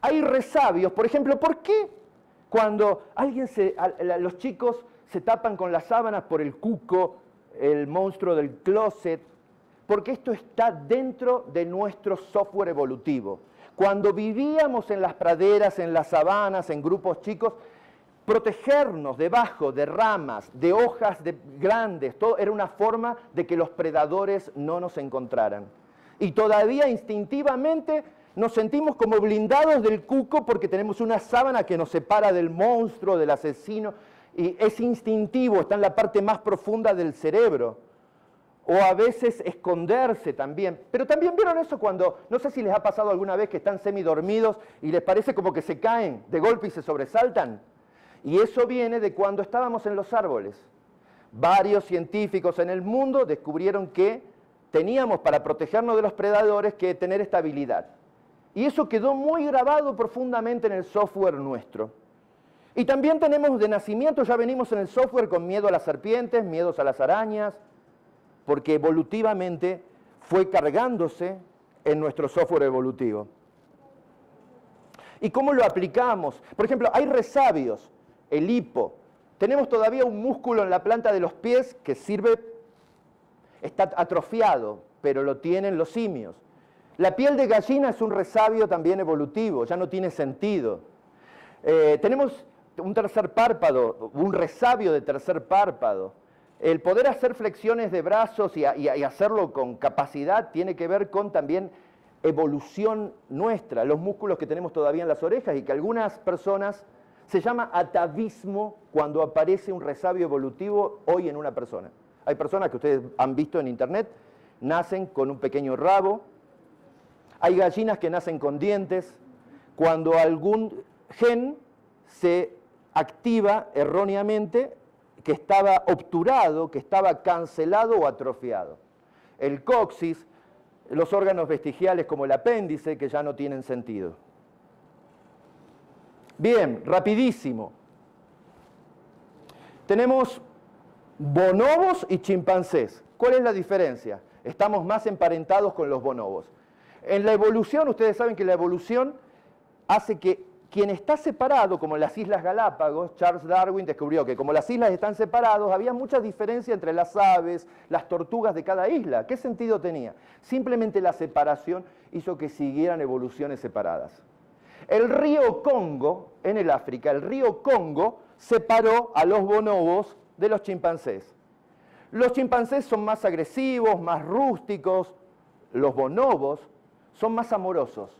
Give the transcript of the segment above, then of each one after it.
Hay resabios, por ejemplo, ¿por qué cuando los chicos se tapan con las sábanas por el cuco, el monstruo del closet? Porque esto está dentro de nuestro software evolutivo. Cuando vivíamos en las praderas, en las sabanas, en grupos chicos, protegernos debajo de ramas, de hojas grandes, todo era una forma de que los predadores no nos encontraran. Y todavía instintivamente nos sentimos como blindados del cuco porque tenemos una sábana que nos separa del monstruo, del asesino, y es instintivo, está en la parte más profunda del cerebro. O a veces esconderse también. Pero también vieron eso cuando, no sé si les ha pasado alguna vez que están semidormidos y les parece como que se caen de golpe y se sobresaltan. Y eso viene de cuando estábamos en los árboles. Varios científicos en el mundo descubrieron que teníamos para protegernos de los predadores que tener estabilidad. Y eso quedó muy grabado profundamente en el software nuestro. Y también tenemos de nacimiento, ya venimos en el software con miedo a las serpientes, miedos a las arañas, porque evolutivamente fue cargándose en nuestro software evolutivo. ¿Y cómo lo aplicamos? Por ejemplo, hay resabios, el hipo. Tenemos todavía un músculo en la planta de los pies que sirve, está atrofiado, pero lo tienen los simios. La piel de gallina es un resabio también evolutivo, ya no tiene sentido. Tenemos un tercer párpado, un resabio de tercer párpado. El poder hacer flexiones de brazos y hacerlo con capacidad tiene que ver con también evolución nuestra, los músculos que tenemos todavía en las orejas y que algunas personas se llama atavismo cuando aparece un resabio evolutivo hoy en una persona. Hay personas que ustedes han visto en internet, nacen con un pequeño rabo, hay gallinas que nacen con dientes, cuando algún gen se activa erróneamente, que estaba obturado, que estaba cancelado o atrofiado. El coxis, los órganos vestigiales como el apéndice, que ya no tienen sentido. Bien, rapidísimo. Tenemos bonobos y chimpancés. ¿Cuál es la diferencia? Estamos más emparentados con los bonobos. En la evolución, ustedes saben que la evolución hace que quien está separado, como en las Islas Galápagos, Charles Darwin descubrió que como las islas están separadas, había mucha diferencia entre las aves, las tortugas de cada isla. ¿Qué sentido tenía? Simplemente la separación hizo que siguieran evoluciones separadas. El río Congo, en el África, el río Congo separó a los bonobos de los chimpancés. Los chimpancés son más agresivos, más rústicos. Los bonobos son más amorosos.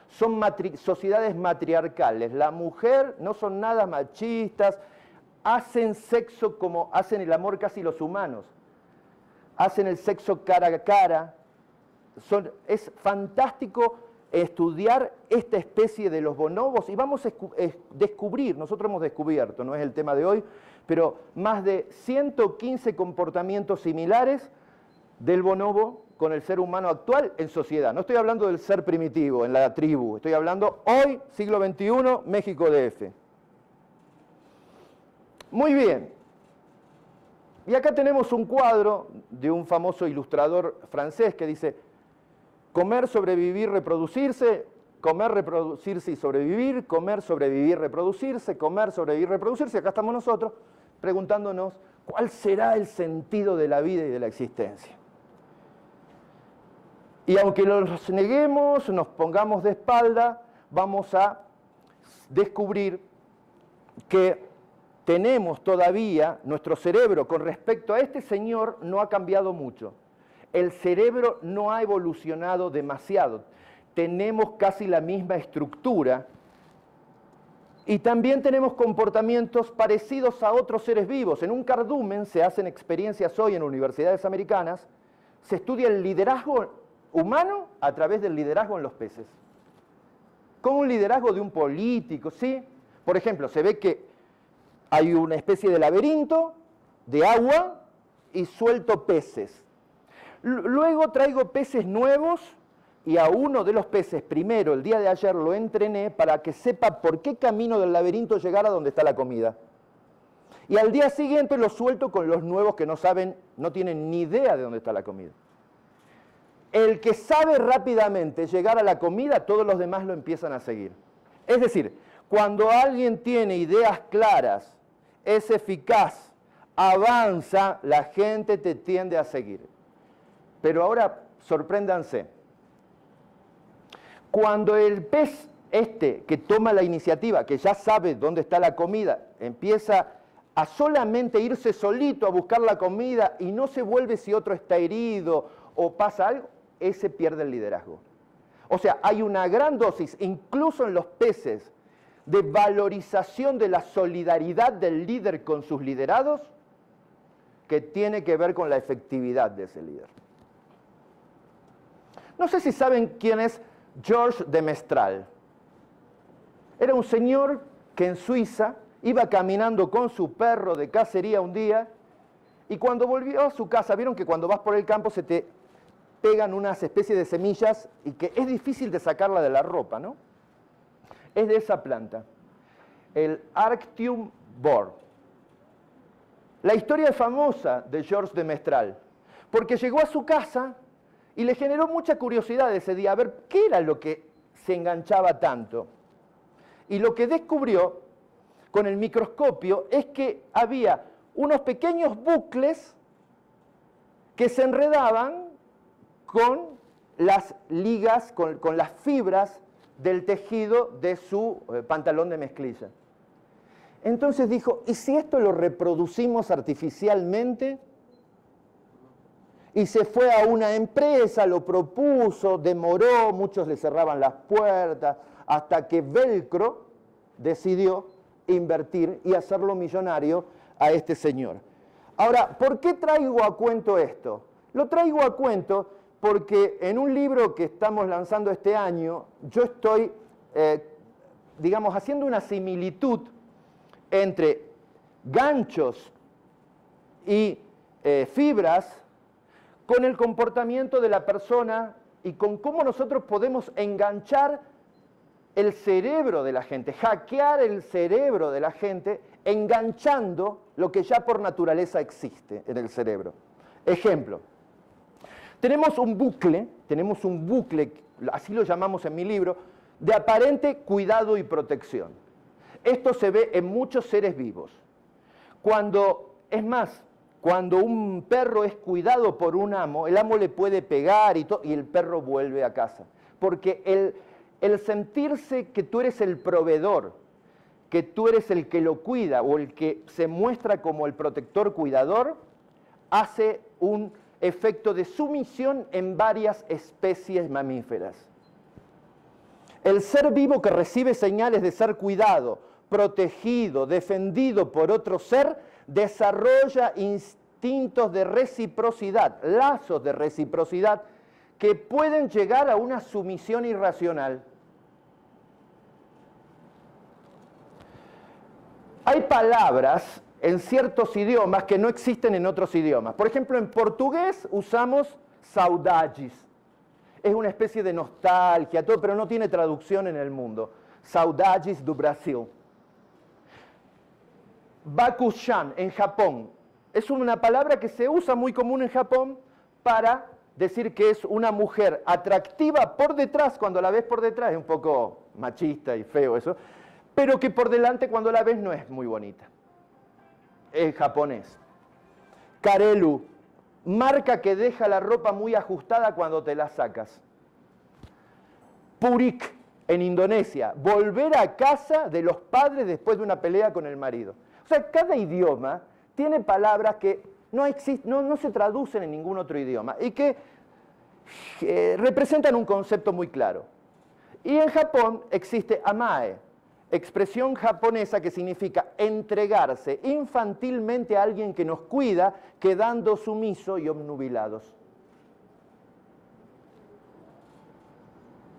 Son sociedades matriarcales. La mujer no son nada machistas, hacen sexo como hacen el amor casi los humanos. Hacen el sexo cara a cara. Es fantástico estudiar esta especie de los bonobos y vamos a descubrir, nosotros hemos descubierto, no es el tema de hoy, pero más de 115 comportamientos similares del bonobo con el ser humano actual en sociedad. No estoy hablando del ser primitivo, en la tribu. Estoy hablando hoy, siglo XXI, México DF. Muy bien. Y acá tenemos un cuadro de un famoso ilustrador francés que dice: comer, sobrevivir, reproducirse, comer, reproducirse y sobrevivir, comer, sobrevivir, reproducirse, comer, sobrevivir, reproducirse. Acá estamos nosotros preguntándonos cuál será el sentido de la vida y de la existencia. Y aunque los neguemos, nos pongamos de espalda, vamos a descubrir que tenemos todavía nuestro cerebro con respecto a este señor no ha cambiado mucho. El cerebro no ha evolucionado demasiado. Tenemos casi la misma estructura y también tenemos comportamientos parecidos a otros seres vivos. En un cardumen se hacen experiencias hoy en universidades americanas, se estudia el liderazgo humano a través del liderazgo en los peces. Con un liderazgo de un político, ¿sí? Por ejemplo, se ve que hay una especie de laberinto de agua y suelto peces. Luego traigo peces nuevos y a uno de los peces, primero, el día de ayer, lo entrené para que sepa por qué camino del laberinto llegar a donde está la comida. Y al día siguiente lo suelto con los nuevos que no saben, no tienen ni idea de dónde está la comida. El que sabe rápidamente llegar a la comida, todos los demás lo empiezan a seguir. Es decir, cuando alguien tiene ideas claras, es eficaz, avanza, la gente te tiende a seguir. Pero ahora, sorpréndanse. Cuando el pez que toma la iniciativa, que ya sabe dónde está la comida, empieza a solamente irse solito a buscar la comida y no se vuelve si otro está herido o pasa algo, ese pierde el liderazgo. O sea, hay una gran dosis, incluso en los peces, de valorización de la solidaridad del líder con sus liderados, que tiene que ver con la efectividad de ese líder. No sé si saben quién es Georges de Mestral. Era un señor que en Suiza iba caminando con su perro de cacería un día y cuando volvió a su casa, vieron que cuando vas por el campo se te pegan unas especies de semillas y que es difícil de sacarla de la ropa, ¿no? Es de esa planta, el Arctium bor. La historia es famosa de Georges de Mestral, porque llegó a su casa y le generó mucha curiosidad ese día, a ver qué era lo que se enganchaba tanto. Y lo que descubrió con el microscopio es que había unos pequeños bucles que se enredaban con las ligas, con las fibras del tejido de su pantalón de mezclilla. Entonces dijo, ¿y si esto lo reproducimos artificialmente? Y se fue a una empresa, lo propuso, demoró, muchos le cerraban las puertas, hasta que Velcro decidió invertir y hacerlo millonario a este señor. Ahora, ¿por qué traigo a cuento esto? Lo traigo a cuento porque en un libro que estamos lanzando este año, yo estoy, digamos, haciendo una similitud entre ganchos y fibras con el comportamiento de la persona y con cómo nosotros podemos enganchar el cerebro de la gente, hackear el cerebro de la gente, enganchando lo que ya por naturaleza existe en el cerebro. Ejemplo, tenemos un bucle, así lo llamamos en mi libro, de aparente cuidado y protección. Esto se ve en muchos seres vivos. Es más, cuando un perro es cuidado por un amo, el amo le puede pegar y el perro vuelve a casa. Porque el sentirse que tú eres el proveedor, que tú eres el que lo cuida o el que se muestra como el protector cuidador, hace un efecto de sumisión en varias especies mamíferas. El ser vivo que recibe señales de ser cuidado, protegido, defendido por otro ser, desarrolla instintos de reciprocidad, lazos de reciprocidad, que pueden llegar a una sumisión irracional. Hay palabras en ciertos idiomas que no existen en otros idiomas. Por ejemplo, en portugués usamos saudades. Es una especie de nostalgia, todo, pero no tiene traducción en el mundo. Saudades do Brasil. Bakushan, en Japón. Es una palabra que se usa muy común en Japón para decir que es una mujer atractiva por detrás, cuando la ves por detrás es un poco machista y feo eso, pero que por delante cuando la ves no es muy bonita. En japonés. Karelu, marca que deja la ropa muy ajustada cuando te la sacas. Purik, en Indonesia, volver a casa de los padres después de una pelea con el marido. O sea, cada idioma tiene palabras que no se traducen en ningún otro idioma y que representan un concepto muy claro. Y en Japón existe amae, expresión japonesa que significa entregarse infantilmente a alguien que nos cuida, quedando sumiso y obnubilados.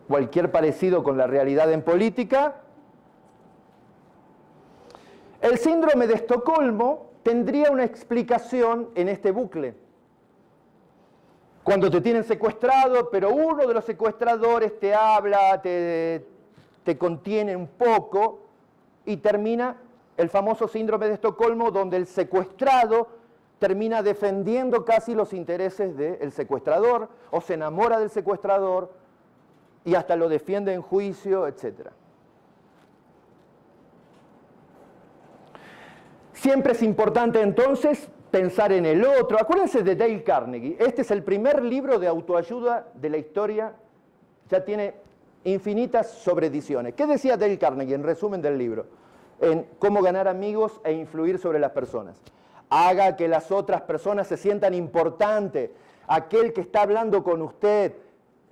Cualquier parecido con la realidad en política. El síndrome de Estocolmo tendría una explicación en este bucle. Cuando te tienen secuestrado, pero uno de los secuestradores te habla, te contiene un poco y termina el famoso síndrome de Estocolmo, donde el secuestrado termina defendiendo casi los intereses del secuestrador o se enamora del secuestrador y hasta lo defiende en juicio, etc. Siempre es importante entonces pensar en el otro. Acuérdense de Dale Carnegie. Este es el primer libro de autoayuda de la historia. Ya tiene infinitas sobreediciones. ¿Qué decía Dale Carnegie en resumen del libro? En cómo ganar amigos e influir sobre las personas. Haga que las otras personas se sientan importantes. Aquel que está hablando con usted,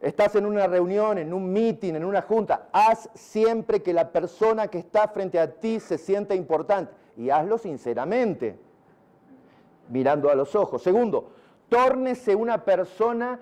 estás en una reunión, en un meeting, en una junta, haz siempre que la persona que está frente a ti se sienta importante. Y hazlo sinceramente, mirando a los ojos. Segundo, tórnese una persona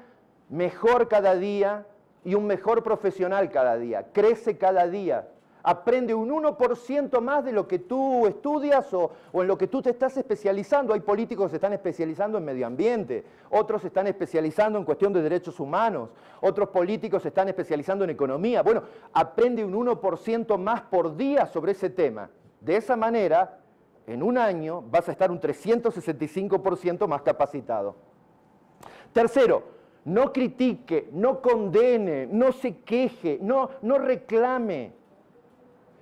mejor cada día y un mejor profesional cada día. Crece cada día. Aprende un 1% más de lo que tú estudias o en lo que tú te estás especializando. Hay políticos que se están especializando en medio ambiente, otros se están especializando en cuestión de derechos humanos, otros políticos se están especializando en economía. Bueno, aprende un 1% más por día sobre ese tema. De esa manera, en un año vas a estar un 365% más capacitado. Tercero, no critique, no condene, no se queje, no reclame.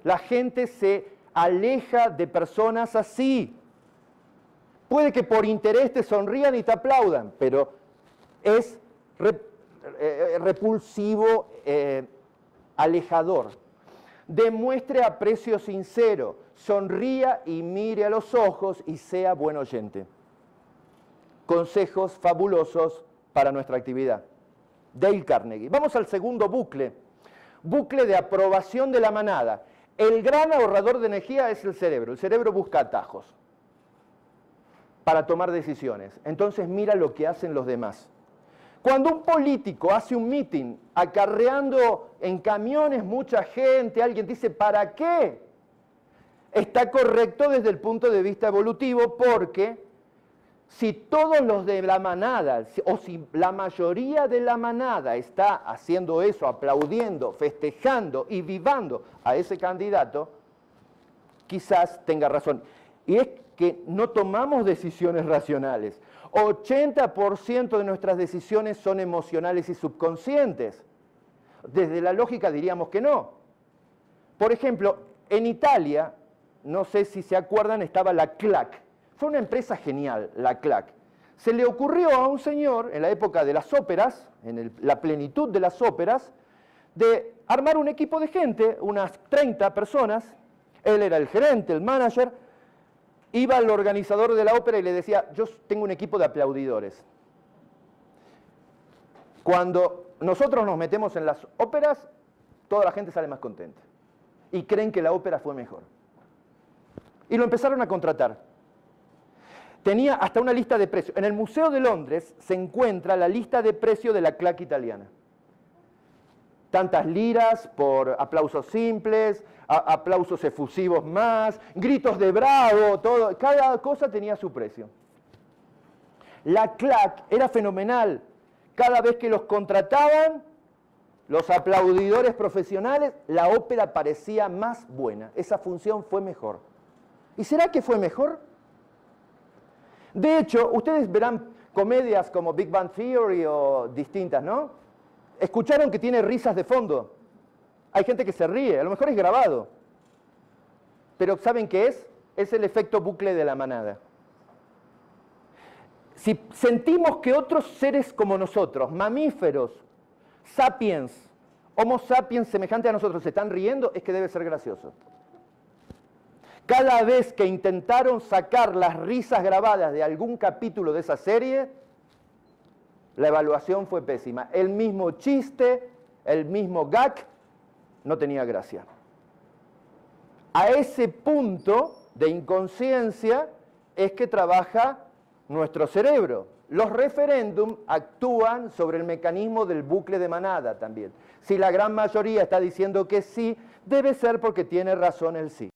La gente se aleja de personas así. Puede que por interés te sonrían y te aplaudan, pero es repulsivo, alejador. Demuestre aprecio sincero, sonría y mire a los ojos y sea buen oyente. Consejos fabulosos para nuestra actividad. Dale Carnegie. Vamos al segundo bucle. Bucle de aprobación de la manada. El gran ahorrador de energía es el cerebro. El cerebro busca atajos para tomar decisiones. Entonces mira lo que hacen los demás. Cuando un político hace un meeting acarreando en camiones mucha gente, alguien dice, ¿para qué? Está correcto desde el punto de vista evolutivo porque si todos los de la manada, o si la mayoría de la manada está haciendo eso, aplaudiendo, festejando y vivando a ese candidato, quizás tenga razón. Y es que no tomamos decisiones racionales. 80% de nuestras decisiones son emocionales y subconscientes. Desde la lógica diríamos que no. Por ejemplo, en Italia, no sé si se acuerdan, estaba la CLAC. Fue una empresa genial, la CLAC. Se le ocurrió a un señor, en la época de las óperas, en la plenitud de las óperas, de armar un equipo de gente, unas 30 personas. Él era el gerente, el manager. Iba al organizador de la ópera y le decía, yo tengo un equipo de aplaudidores. Cuando nosotros nos metemos en las óperas, toda la gente sale más contenta. Y creen que la ópera fue mejor. Y lo empezaron a contratar. Tenía hasta una lista de precios. En el Museo de Londres se encuentra la lista de precios de la CLAC italiana. Tantas liras por aplausos simples, aplausos efusivos más, gritos de bravo, todo. Cada cosa tenía su precio. La CLAC era fenomenal. Cada vez que los contrataban, los aplaudidores profesionales, la ópera parecía más buena. Esa función fue mejor. ¿Y será que fue mejor? De hecho, ustedes verán comedias como Big Bang Theory o distintas, ¿no? Escucharon que tiene risas de fondo. Hay gente que se ríe, a lo mejor es grabado. Pero ¿saben qué es? Es el efecto bucle de la manada. Si sentimos que otros seres como nosotros, mamíferos, sapiens, homo sapiens semejante a nosotros, se están riendo, es que debe ser gracioso. Cada vez que intentaron sacar las risas grabadas de algún capítulo de esa serie, la evaluación fue pésima. El mismo chiste, el mismo gag, no tenía gracia. A ese punto de inconsciencia es que trabaja nuestro cerebro. Los referéndums actúan sobre el mecanismo del bucle de manada también. Si la gran mayoría está diciendo que sí, debe ser porque tiene razón el sí.